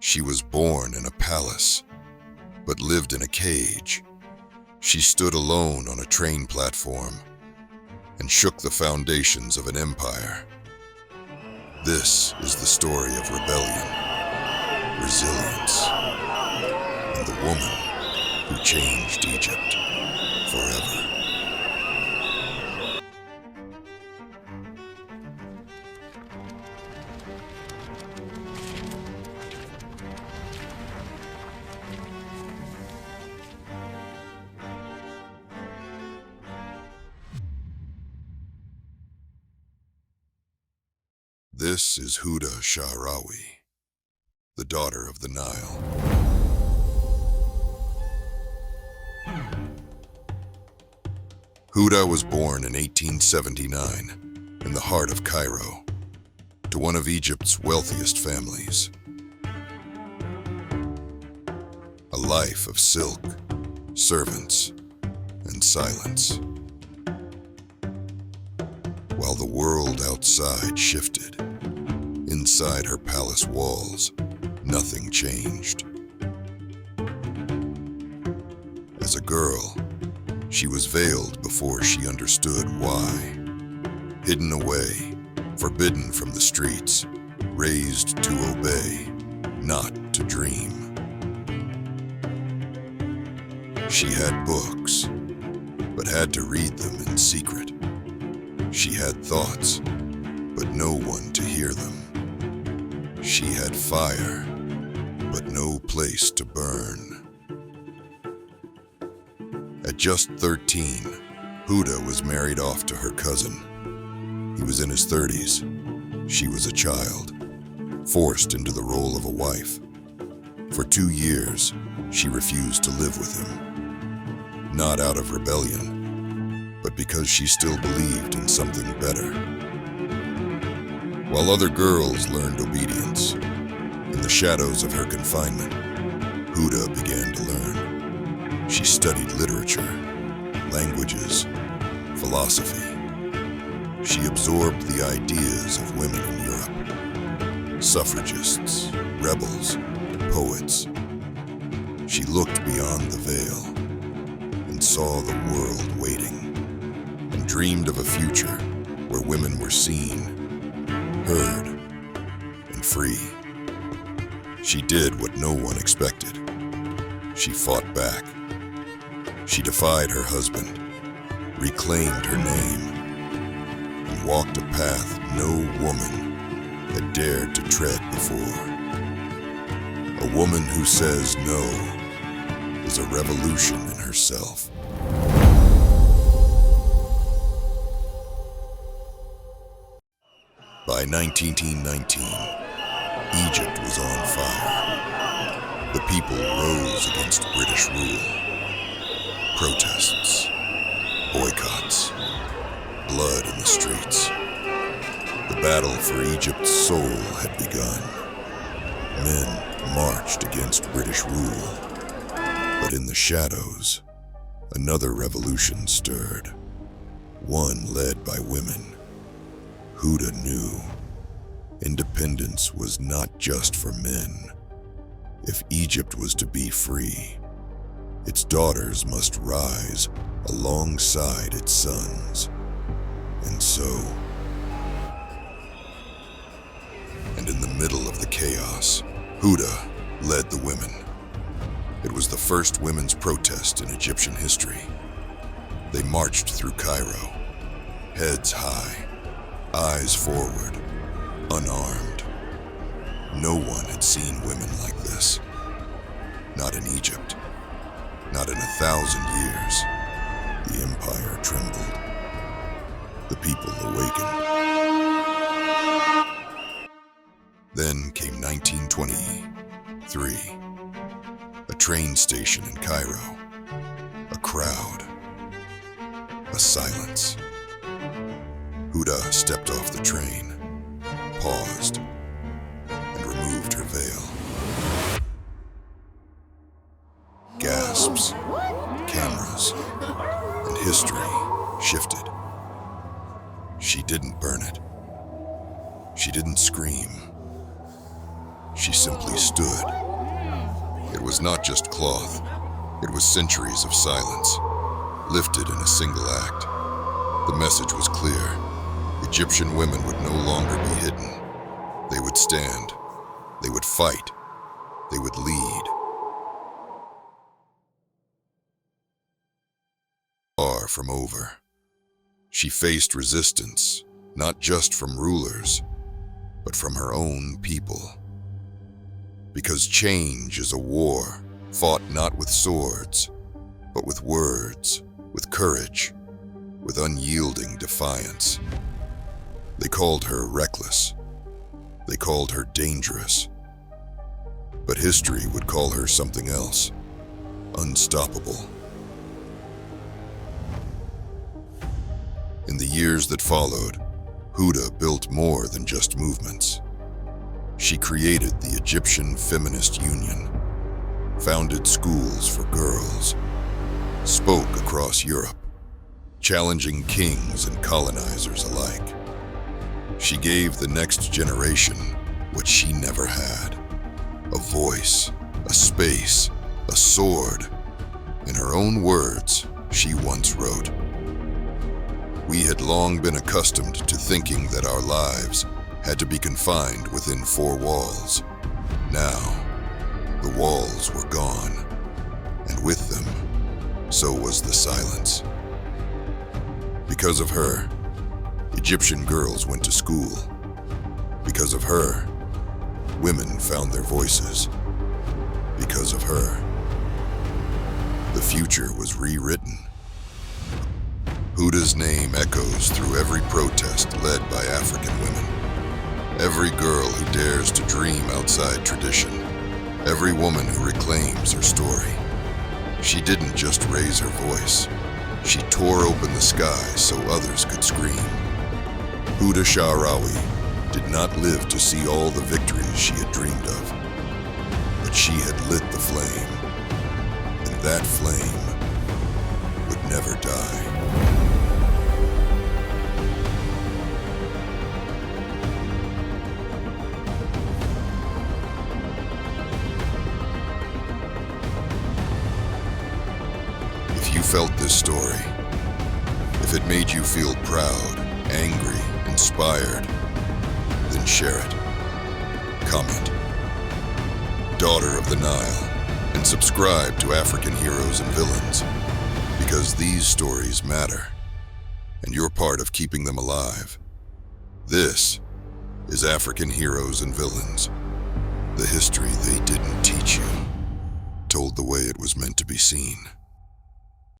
She was born in a palace, but lived in a cage. She stood alone on a train platform and shook the foundations of an empire. This is the story of rebellion, resilience, and the woman who changed Egypt forever. This is Huda Sha'arawi, the daughter of the Nile. Huda was born in 1879 in the heart of Cairo, to one of Egypt's wealthiest families. A life of silk, servants, and silence. While the world outside shifted, inside her palace walls, nothing changed. As a girl, she was veiled before she understood why. Hidden away, forbidden from the streets, raised to obey, not to dream. She had books, but had to read them in secret. She had thoughts, but no one to hear them. She had fire, but no place to burn. At just 13, Huda was married off to her cousin. He was in his 30s. She was a child, forced into the role of a wife. For 2 years, she refused to live with him. Not out of rebellion, but because she still believed in something better. While other girls learned obedience, in the shadows of her confinement, Huda began to learn. She studied literature, languages, philosophy. She absorbed the ideas of women in Europe, suffragists, rebels, poets. She looked beyond the veil and saw the world waiting, and dreamed of a future where women were seen, heard, and free. She did what no one expected. She fought back. She defied her husband, reclaimed her name, and walked a path no woman had dared to tread before. A woman who says no is a revolution in herself. By 1919, Egypt was on fire. The people rose against British rule. Protests, boycotts, blood in the streets. The battle for Egypt's soul had begun. Men marched against British rule. But in the shadows, another revolution stirred. One led by women. Huda knew independence was not just for men. If Egypt was to be free, its daughters must rise alongside its sons. And so, and in the middle of the chaos, Huda led the women. It was the first women's protest in Egyptian history. They marched through Cairo, heads high, eyes forward, unarmed. No one had seen women like this. Not in Egypt. Not in 1,000 years. The empire trembled. The people awakened. Then came 1923. A train station in Cairo. A crowd. A silence. Huda stepped off the train, paused, and removed her veil. Gasps, cameras, and history shifted. She didn't burn it. She didn't scream. She simply stood. It was not just cloth. It was centuries of silence, lifted in a single act. The message was clear. Egyptian women would no longer be hidden. They would stand. They would fight. They would lead. Far from over. She faced resistance, not just from rulers, but from her own people. Because change is a war fought not with swords, but with words, with courage, with unyielding defiance. They called her reckless. They called her dangerous. But history would call her something else, unstoppable. In the years that followed, Huda built more than just movements. She created the Egyptian Feminist Union, founded schools for girls, spoke across Europe, challenging kings and colonizers alike. She gave the next generation what she never had: a voice, a space, a sword. In her own words, she once wrote, "We had long been accustomed to thinking that our lives had to be confined within four walls. Now, the walls were gone, and with them, so was the silence." Because of her, Egyptian girls went to school. Because of her, women found their voices. Because of her, the future was rewritten. Huda's name echoes through every protest led by African women. Every girl who dares to dream outside tradition. Every woman who reclaims her story. She didn't just raise her voice. She tore open the sky so others could scream. Huda Sha'arawi did not live to see all the victories she had dreamed of, but she had lit the flame, and that flame would never die. If you felt this story, if it made you feel proud, angry, inspired, then share it. Comment, Daughter of the Nile, and subscribe to African Heroes and Villains, because these stories matter, and you're part of keeping them alive. This is African Heroes and Villains, the history they didn't teach you, told the way it was meant to be seen.